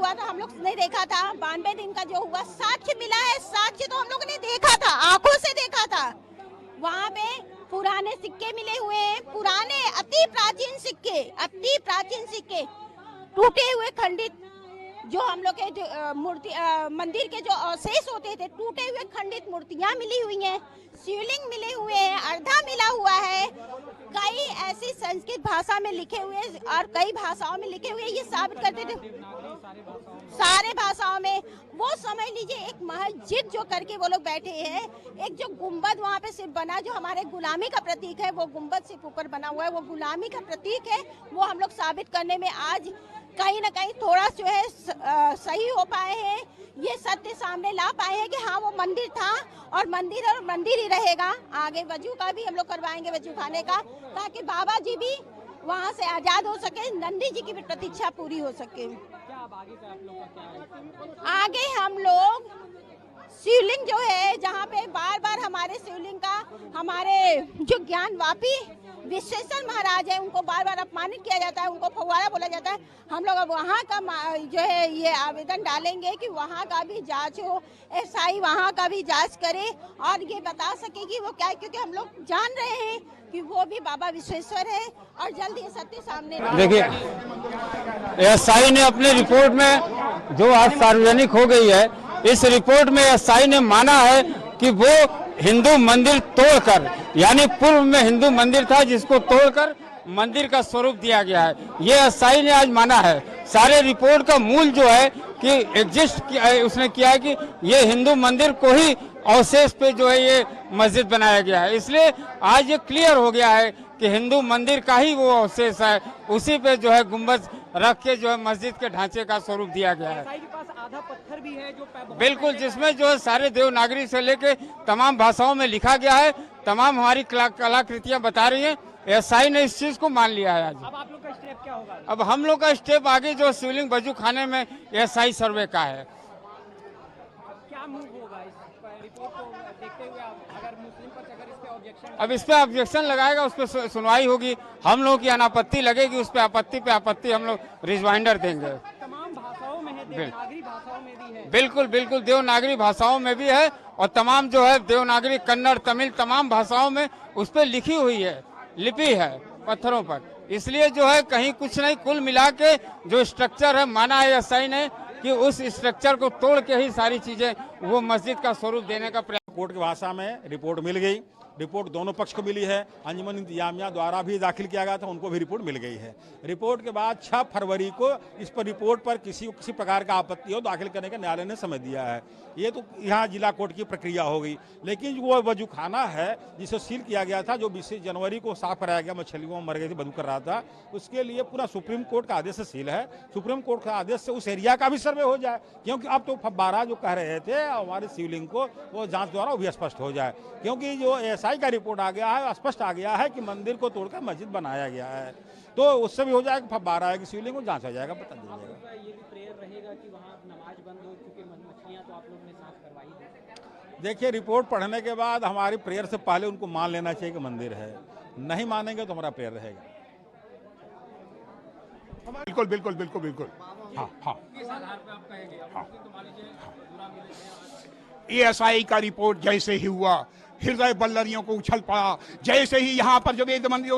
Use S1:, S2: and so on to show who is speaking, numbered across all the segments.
S1: हुआ था हम लोग ने देखा था, 92 दिन का जो हुआ साक्ष्य मिला है, साक्ष्य तो हम लोगों ने देखा था, आंखों से देखा था। वहाँ पे पुराने सिक्के मिले हुए हैं, पुराने अति प्राचीन सिक्के, टूटे हुए खंडित जो हम लोग के मूर्ति मंदिर के जो अवशेष होते थे, टूटे हुए खंडित मूर्तियां मिली हुई हैं, शिवलिंग मिले हुए हैं, अर्धा मिला हुआ है, कई ऐसी संस्कृत भाषा में लिखे हुए और कई भाषाओं में लिखे हुए, ये साबित करते थे सारे भाषाओं में। वो समझ लीजिए एक मस्जिद जो करके वो लोग बैठे हैं, एक जो गुम्बद वहाँ पे सिर्फ बना जो हमारे गुलामी का प्रतीक है, वो गुम्बद सिर्फ ऊपर बना हुआ है, वो गुलामी का प्रतीक है। वो हम लोग साबित करने में आज कहीं ना कहीं थोड़ा जो है सही हो पाए हैं, ये सत्य सामने ला पाए हैं कि हाँ वो मंदिर था और मंदिर ही रहेगा। आगे वजू का भी हम लोग करवाएंगे, वजू खाने का, ताकि बाबा जी भी वहाँ से आजाद हो सके, नंदी जी की भी प्रतीक्षा पूरी हो सके।
S2: क्या अब आगे का आप लोग का क्या है?
S1: आगे हम लोग शिवलिंग जो है, जहाँ पे बार बार हमारे शिवलिंग का हमारे जो ज्ञानवापी विश्वेश्वर महाराज है, उनको बार बार अपमानित किया जाता है, उनको फव्वारा बोला जाता है। हम लोग अब वहाँ का जो है ये आवेदन डालेंगे कि वहाँ का भी जांच हो, एसआई वहाँ का भी जांच करे और ये बता सके कि वो क्या है, क्योंकि हम लोग जान रहे हैं कि वो भी बाबा विश्वेश्वर है और जल्द ये सत्य सामने।
S3: देखिए, एसआई ने अपने रिपोर्ट में जो आज सार्वजनिक हो गई है, इस रिपोर्ट में एसआई ने माना है कि वो हिंदू मंदिर तोड़कर, यानी पूर्व में हिंदू मंदिर था जिसको तोड़कर मंदिर का स्वरूप दिया गया है, ये एसआई ने आज माना है। सारे रिपोर्ट का मूल जो है कि उसने किया है कि ये हिंदू मंदिर को ही अवशेष पे जो है ये मस्जिद बनाया गया है, इसलिए आज ये क्लियर हो गया है कि हिंदू मंदिर का ही वो अवशेष है, उसी पे जो है गुम्बद रख के जो है मस्जिद के ढांचे का स्वरूप दिया गया है।
S2: एसआई के पास आधा पत्थर भी है जो
S3: बिल्कुल, जिसमें जो है सारे देवनागरी से लेके तमाम भाषाओं में लिखा गया है, तमाम हमारी कलाकृतियां बता रही हैं। एसआई ने इस चीज को मान लिया है आज।
S2: अब आप लोग का स्टेप क्या होगा?
S3: अब हम लोग का स्टेप आगे जो शिवलिंग वजू खाने में एसआई सर्वे का है।
S2: क्या मूव होगा इस रिपोर्ट को देखते हुए? अगर मुस्लिम पक्ष अगर इस पे ऑब्जेक्शन,
S3: अब इस पे ऑब्जेक्शन लगाएगा, उस पर सुनवाई होगी, हम लोग की अनापत्ति लगेगी, उस पे आपत्ति हम लोग रिजवाइंडर देंगे।
S2: तमाम भाषाओं में है, देवनागरी भाषाओं में भी है।
S3: बिल्कुल बिल्कुल, देवनागरी भाषाओं में भी है और तमाम जो है देवनागरी, कन्नड़, तमिल, तमाम भाषाओं में उस पर लिखी हुई है, लिपि है पत्थरों पर। इसलिए जो है कहीं कुछ नहीं, कुल मिला के जो स्ट्रक्चर है, माना है एसआई ने कि उस स्ट्रक्चर को तोड़ के ही सारी चीजें वो मस्जिद का स्वरूप देने का प्रयास।
S4: कोर्ट की भाषा में रिपोर्ट मिल गई, रिपोर्ट दोनों पक्ष को मिली है, अंजुमन इंतजामिया द्वारा भी दाखिल किया गया था, उनको भी रिपोर्ट मिल गई है। रिपोर्ट के बाद 6 फरवरी को इस पर रिपोर्ट पर किसी को किसी प्रकार का आपत्ति हो दाखिल करने का न्यायालय ने समय दिया है। ये तो यहाँ जिला कोर्ट की प्रक्रिया हो गई, लेकिन वो वजूखाना है जिसे सील किया गया था, जो 20 जनवरी को साफ कराया गया, मछलियों मर गई थी, वजू कर रहा था, उसके लिए पूरा सुप्रीम कोर्ट का आदेश से सील है। सुप्रीम कोर्ट का आदेश से उस एरिया का भी सर्वे हो जाए, क्योंकि अब तो फब्बारा जो कह रहे थे हमारे शिवलिंग को, वो जांच द्वारा वो भी स्पष्ट हो जाए, क्योंकि जो एसआई का रिपोर्ट आ गया है, स्पष्ट आ गया है कि मंदिर को तोड़कर मस्जिद बनाया गया है, तो उससे भी हो जाएगा फब्बारा है कि शिवलिंग को जांच हो जाएगा, पता चल जाएगा।
S2: ये भी प्रेयर रहेगा कि वहाँ नमाज बंद हो, क्योंकि मछलियाँ तो आप लोगों ने साफ करवाई दी।
S4: देखिए, रिपोर्ट पढ़ने के बाद हमारी प्रेयर से पहले उनको मान लेना चाहिए कि मंदिर है, नहीं मानेंगे तो हमारा प्रेयर रहेगा।
S5: बिल्कुल बिल्कुल बिल्कुल बिल्कुल, हाँ हाँ हाँ। एएसआई का रिपोर्ट जैसे ही हुआ, हृदय बल्लरियों को उछल पड़ा। जैसे ही यहाँ पर जो वेद मंदिर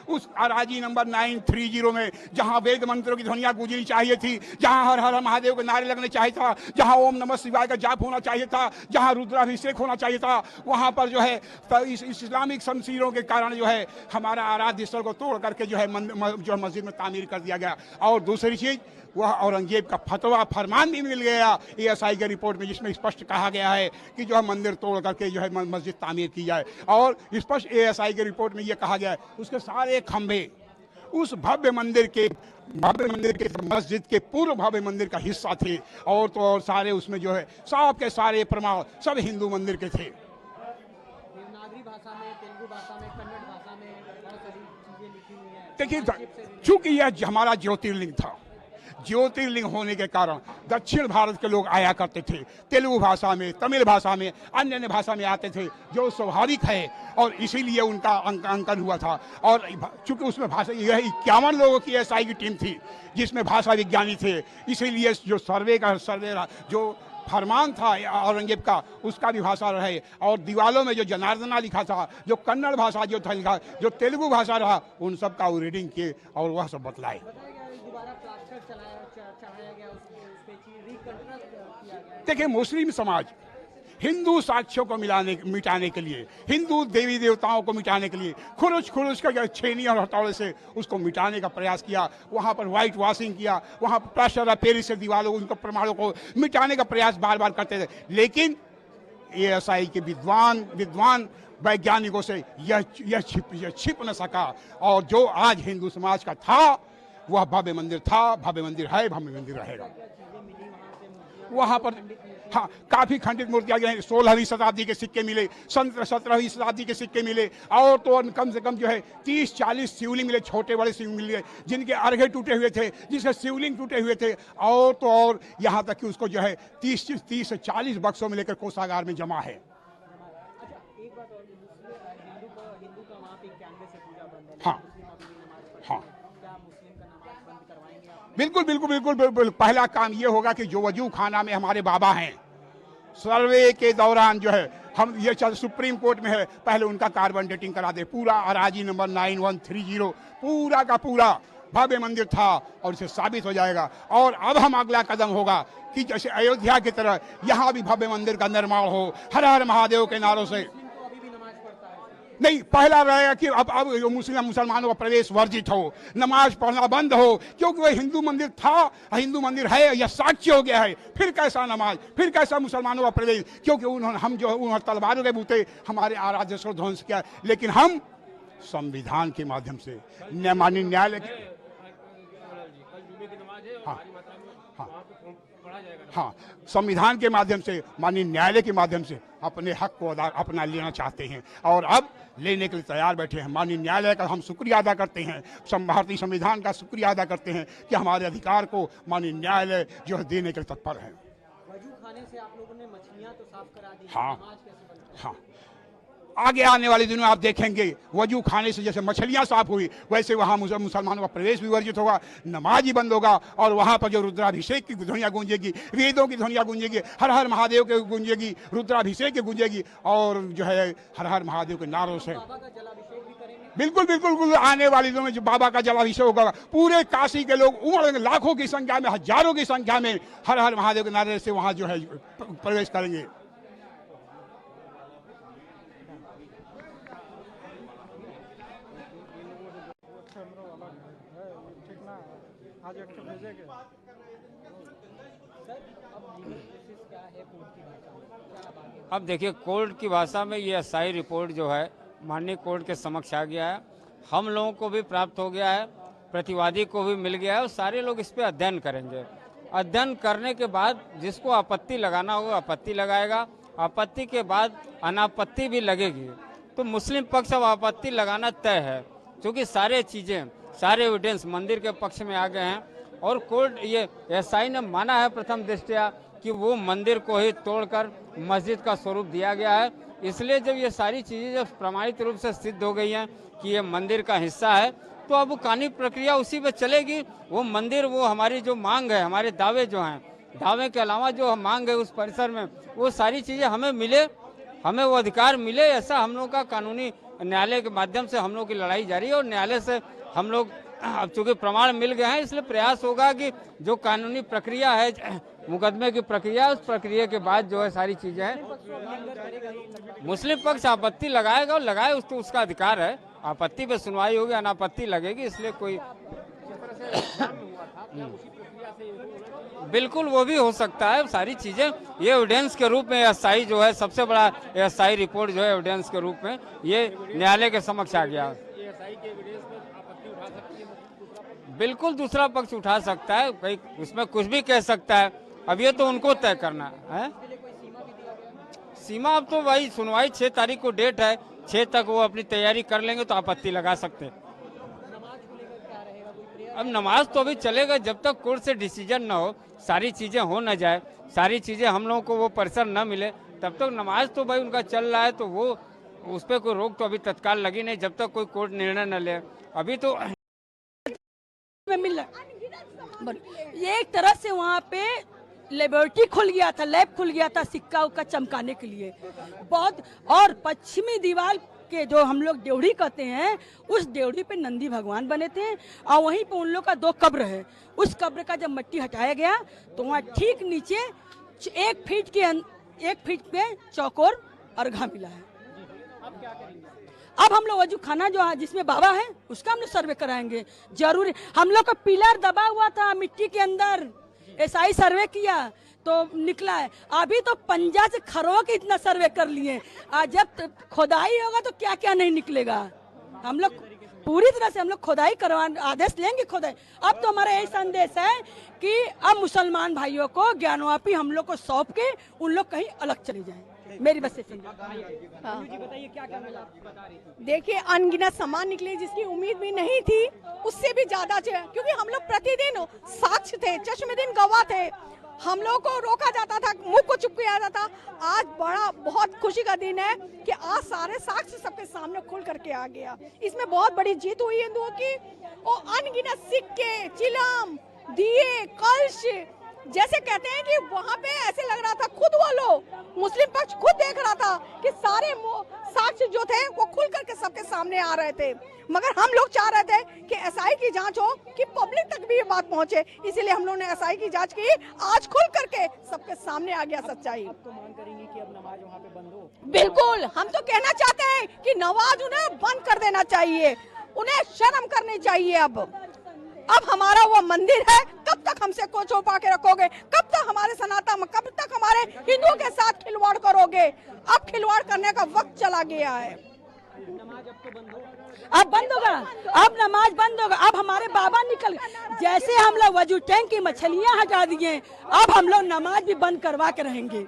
S5: उस अराजी नंबर 930 में जहाँ वेद मंत्रों की ध्वनियाँ गूंजनी चाहिए थी, जहाँ हर हर महादेव के नारे लगने चाहिए था, जहाँ ओम नमः शिवाय का जाप होना चाहिए था, जहाँ रुद्राभिषेक होना चाहिए था, वहाँ पर जो है इस इस्लामिक शमशीरों के कारण जो है हमारा आराध्य स्थल को तोड़ करके जो है मस्जिद में तामीर कर दिया गया। और दूसरी चीज़, वह औरंगजेब का फतवा फरमान भी मिल गया एएसआई के रिपोर्ट में, जिसमें स्पष्ट कहा गया है कि जो है मंदिर तोड़ करके जो है मस्जिद तामीर की जाए। और स्पष्ट एएसआई के रिपोर्ट में यह कहा गया है उसके सारे खंभे उस भव्य मंदिर के मस्जिद के पूर्व भव्य मंदिर का हिस्सा थे, और तो और सारे उसमें जो है सब के सारे प्रमाण सब हिंदू मंदिर के थे।
S2: देवनागरी भाषा में, तेलुगु भाषा में, कन्नड़ भाषा में बहुत सारी चीजें लिखी हुई हैं।
S5: देखिए, चूंकि यह हमारा ज्योतिर्लिंग था, ज्योतिर्लिंग होने के कारण दक्षिण भारत के लोग आया करते थे, तेलुगु भाषा में, तमिल भाषा में, अन्य अन्य भाषा में आते थे, जो स्वाभाविक है, और इसीलिए उनका अंकन हुआ था। और चूंकि उसमें भाषा, यह 51 लोगों की एसआई की टीम थी जिसमें भाषा विज्ञानी थे, इसीलिए जो सर्वे जो फरमान था औरंगजेब का, उसका भी भाषा रहे। और दीवालों में जो जनार्दना लिखा था, जो कन्नड़ भाषा जो था लिखा, जो तेलुगु भाषा रहा, उन सब का वो रीडिंग किए और वह सब बतलाए। देखिए, मुस्लिम समाज हिंदू साक्ष्यों को मिटाने के लिए, हिंदू देवी देवताओं को मिटाने के लिए खुरुच कर छेनी और हथौड़े से उसको मिटाने का प्रयास किया। वहाँ पर व्हाइट वॉशिंग किया, वहाँ पर प्लास्टर ऑफ पेरिस से दीवारों उनको प्रमाणों को मिटाने का प्रयास बार बार करते थे। लेकिन एएसआई के विद्वान वैज्ञानिकों से यह छिप न सका। और जो आज हिंदू समाज का था, वह भव्य मंदिर था, भव्य मंदिर है, भव्य मंदिर रहेगा। वहाँ पर हाँ, काफी खंडित मूर्तियां गई। 16वीं शताब्दी के सिक्के मिले, 17वीं शताब्दी के सिक्के मिले, और तो कम से कम जो है 30-40 शिवलिंग मिले, छोटे बड़े शिवलिंग मिले, जिनके अर्घे टूटे हुए थे, जिसके शिवलिंग टूटे हुए थे। और तो और यहाँ तक कि उसको जो है 30 से 40 बक्सों में लेकर कोषागार में जमा है। हाँ हाँ, बिल्कुल। पहला काम ये होगा कि जो वजू खाना में हमारे बाबा हैं, सर्वे के दौरान जो है हम ये सुप्रीम कोर्ट में है, पहले उनका कार्बन डेटिंग करा दे। पूरा अराजी नंबर 9130 पूरा का पूरा भव्य मंदिर था और इसे साबित हो जाएगा। और अब हम अगला कदम होगा कि जैसे अयोध्या की तरह यहाँ भी भव्य मंदिर का निर्माण हो, हर हर महादेव के नारों से। नहीं, पहला रहेगा कि अब मुसलमानों का प्रवेश वर्जित हो, नमाज पढ़ना बंद हो, क्योंकि वह हिंदू मंदिर था, हिंदू मंदिर है, यह साक्ष्य हो गया है। फिर कैसा नमाज, फिर कैसा मुसलमानों का प्रवेश, क्योंकि उन्होंने तलवारों के बूते हमारे आराध्य को ध्वंस किया। लेकिन हम संविधान के माध्यम से माननीय न्यायालय हाँ, संविधान के माध्यम से, माननीय न्यायालय के माध्यम से अपने हक को अपना लेना चाहते हैं, और अब लेने के लिए तैयार बैठे हैं। माननीय न्यायालय का हम शुक्रिया अदा करते हैं, भारतीय संविधान का शुक्रिया अदा करते हैं कि हमारे अधिकार को माननीय न्यायालय जो है देने के लिए तत्पर है।
S2: वजू खाने से आप लोगों ने मछलियां तो साफ करा दी,
S5: हाँ हाँ, आगे आने वाले दिनों में आप देखेंगे वजू खाने से जैसे मछलियां साफ हुई, वैसे वहाँ मुसलमानों का प्रवेश भी वर्जित होगा, नमाज ही बंद होगा। और वहाँ पर जो रुद्राभिषेक की ध्वनियाँ गूंजेगी, वेदों की ध्वनियाँ गूंजेगी, हर हर महादेव के गूंजेगी, रुद्राभिषेक की गूंजेगी, और जो है हर हर महादेव के नारों से। बिल्कुल, आने वाले दिनों में जो बाबा का जलाभिषेक होगा, पूरे काशी के लोग उमड़ेंगे, लाखों की संख्या में, हजारों की संख्या में हर हर महादेव के नारे से वहाँ जो है प्रवेश करेंगे।
S3: अब देखिए, कोर्ट की भाषा में ये एसआई रिपोर्ट जो है माननीय कोर्ट के समक्ष आ गया है, हम लोगों को भी प्राप्त हो गया है, प्रतिवादी को भी मिल गया है, और सारे लोग इस पे अध्ययन करेंगे। अध्ययन करने के बाद जिसको आपत्ति लगाना होगा आपत्ति लगाएगा, आपत्ति के बाद अनापत्ति भी लगेगी। तो मुस्लिम पक्ष अब आपत्ति लगाना तय है, क्योंकि सारे एविडेंस मंदिर के पक्ष में आ गए हैं, और कोर्ट ये एसआई ने माना है प्रथम दृष्टया कि वो मंदिर को ही तोड़कर मस्जिद का स्वरूप दिया गया है। इसलिए जब ये सारी चीज़ें जब प्रमाणित रूप से सिद्ध हो गई हैं कि ये मंदिर का हिस्सा है, तो अब कानूनी प्रक्रिया उसी पे चलेगी। वो मंदिर, वो हमारी जो मांग है, हमारे दावे जो हैं, दावे के अलावा जो मांग है उस परिसर में, वो सारी चीज़ें हमें मिले, हमें वो अधिकार मिले, ऐसा हम लोग का कानूनी न्यायालय के माध्यम से हम लोग की लड़ाई जारी है। और न्यायालय से हम लोग अब चूंकि प्रमाण मिल गए हैं, इसलिए प्रयास होगा कि जो कानूनी प्रक्रिया है, मुकदमे की प्रक्रिया, उस प्रक्रिया के बाद जो है सारी चीजें हैं। मुस्लिम पक्ष आपत्ति लगाएगा और लगाए, उसका अधिकार है, आपत्ति पे सुनवाई होगी, अनापत्ति लगेगी, इसलिए कोई बिल्कुल वो भी हो सकता है। सारी चीजें ये एविडेंस के रूप में एसआई जो है, सबसे बड़ा एसआई रिपोर्ट जो है एविडेंस के रूप में ये न्यायालय के समक्ष आ गया। बिल्कुल दूसरा पक्ष उठा सकता है, कहीं उसमें कुछ भी कह सकता है, अब ये तो उनको तय करना है। सीमा अब तो भाई सुनवाई 6 तारीख को डेट है, 6 तक वो अपनी तैयारी कर लेंगे तो आपत्ति लगा सकते हैं। अब नमाज तो अभी चलेगा जब तक कोर्ट से डिसीजन ना हो, सारी चीज़ें हो ना जाए, सारी चीज़ें हम लोगों को वो पर्सन ना मिले, तब तक नमाज तो भाई उनका चल रहा है, तो वो उस पर कोई रोक तो अभी तत्काल लगी नहीं जब तक कोई कोर्ट निर्णय न ले। अभी तो
S6: मिल रहा ये एक तरह से वहाँ पे लेबोरेटरी खुल गया था, लैब खुल गया था सिक्का उक्का चमकाने के लिए बहुत। और पश्चिमी दीवार के जो हम लोग ड्योढ़ी कहते हैं, उस ड्योढ़ी पे नंदी भगवान बने थे और वहीं पे उन लोग का 2 कब्र है। उस कब्र का जब मट्टी हटाया गया तो वहाँ ठीक नीचे 1 फीट पे चौकोर अर्घा मिला है। अब हम लोग वजू खाना जो जिसमें बाबा है उसका हम लोग सर्वे कराएंगे जरूर। हम लोग का पिलर दबा हुआ था मिट्टी के अंदर, एसआई सर्वे किया तो निकला है। अभी तो पंजा से खरो के इतना सर्वे कर लिए, जब खोदाई होगा तो क्या क्या नहीं निकलेगा। हम लोग पूरी तरह से हम लोग खोदाई करवा आदेश लेंगे खोदाई। अब तो हमारा यही संदेश है कि अब मुसलमान भाइयों को ज्ञानवापी हम लोग को सौंप के उन लोग कहीं अलग चले जाएं। मेरी बस से
S2: बताइए क्या क्या मिला, आप बता रही थी।
S7: देखिए अनगिनत सामान निकले जिसकी उम्मीद भी नहीं थी, उससे भी ज्यादा क्योंकि हम लोग प्रतिदिन साक्ष्य थे, चश्मदीन गवाह थे। हम लोग को रोका जाता था, मुंह को चुप किया जाता। आज बहुत खुशी का दिन है कि आज सारे साक्ष्य सबके सामने खुल करके आ गया। इसमें बहुत बड़ी जीत हुई हिंदुओं की। और अनगिनत सिक्के, चिलम, दिए, कलश, जैसे कहते हैं कि वहाँ पे ऐसे लग रहा था खुद वो लोग मुस्लिम पक्ष खुद देख रहा था कि सारे साक्ष्य जो थे वो खुल करके सबके सामने आ रहे थे। मगर हम लोग चाह रहे थे कि एसआई की जांच हो, कि पब्लिक तक भी ये बात पहुंचे, इसीलिए हम लोग ने एसआई की जांच की। आज खुल करके सबके सामने आ गया सच्चाई।
S2: अब तो मांग करेंगे कि अब नमाज वहाँ पे बंद हो।
S7: बिल्कुल, हम तो कहना चाहते हैं कि नमाज उन्हें बंद कर देना चाहिए, उन्हें शर्म करनी चाहिए। अब हमारा वो मंदिर है, कब तक हमसे को छुपा के रखोगे? कब तक हमारे सनातन, कब तक हमारे हिंदुओं के साथ खिलवाड़ करोगे? अब खिलवाड़ करने का वक्त चला गया है।
S2: नमाज अब तो बंद हो,
S6: अब बंद होगा, अब नमाज बंद होगा। अब हमारे बाबा निकल, जैसे हम लोग वजू टैंक की मछलियां हटा दिए, अब हम लोग नमाज भी बंद करवा के रहेंगे।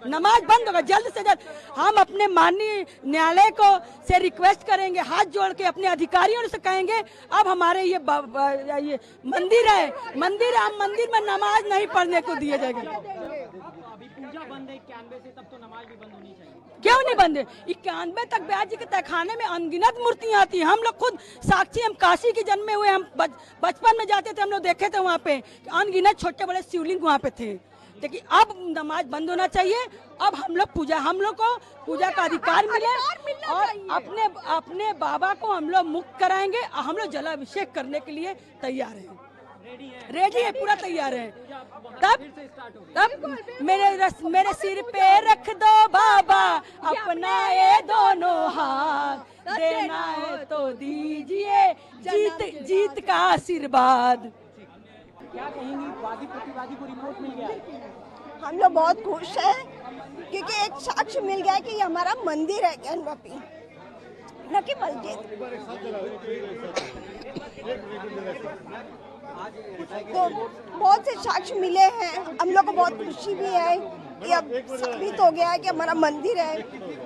S6: नमाज बंद होगा जल्द से जल्द। हम अपने माननीय न्यायालय को से रिक्वेस्ट करेंगे, हाथ जोड़ के अपने अधिकारियों से कहेंगे अब हमारे ये मंदिर है, हम मंदिर में नमाज नहीं पढ़ने को दिया जाएगा।
S2: अभी पूजा बंद है 91 से, तब तो नमाज भी बंद होनी चाहिए।
S6: क्यों नहीं बंद है? 91 तक ब्याज जी के तहखाने में अनगिनत मूर्तियां आती हैं। हम लोग खुद साक्षी, हम काशी के जन्मे हुए, हम बचपन में जाते थे, हम लोग देखे थे वहाँ पे अनगिनत छोटे बड़े शिवलिंग वहाँ पे थे। लेकिन अब नमाज बंद होना चाहिए। अब हम लोग को पूजा का अधिकार मिले और अपने बाबा को हम लोग मुक्त कराएंगे। हम लोग जलाभिषेक करने के लिए तैयार हैं, रेडी है, पूरा तैयार है। तब मेरे सिर पे रख दो बाबा अपना ये दोनों हाथ, देना है तो दीजिए जीत का आशीर्वाद।
S2: क्या कहेंगी, वादी प्रतिवादी को रिपोर्ट मिल गया?
S7: हम लोग बहुत खुश हैं क्योंकि एक साक्ष्य मिल गया कि ये हमारा मंदिर है ज्ञानवापी, न कि मस्जिद। तो बहुत से साक्ष्य मिले हैं, हम लोग को बहुत खुशी भी है कि अब साबित हो गया है कि हमारा मंदिर है।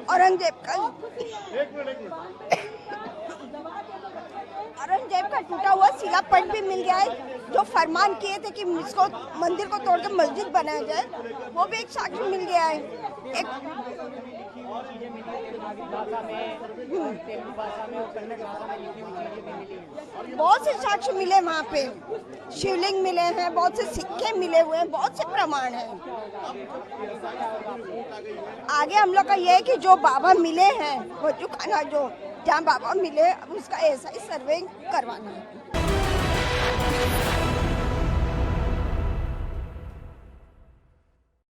S7: औरंगजेब का टूटा हुआ शिलापट भी मिल गया है, जो फरमान किए थे कि इसको मंदिर को तोड़ के मस्जिद बनाया जाए, वो भी एक साक्ष्य मिल गया है। बहुत से साक्ष्य मिले वहाँ पे, शिवलिंग मिले हैं, बहुत से सिक्के मिले हुए हैं, बहुत से प्रमाण हैं। आगे हम लोग का ये है कि जो बाबा मिले हैं, वजू खाना जो जहाँ बाबा मिले, अब उसका ऐसा ही सर्वे करवाना है।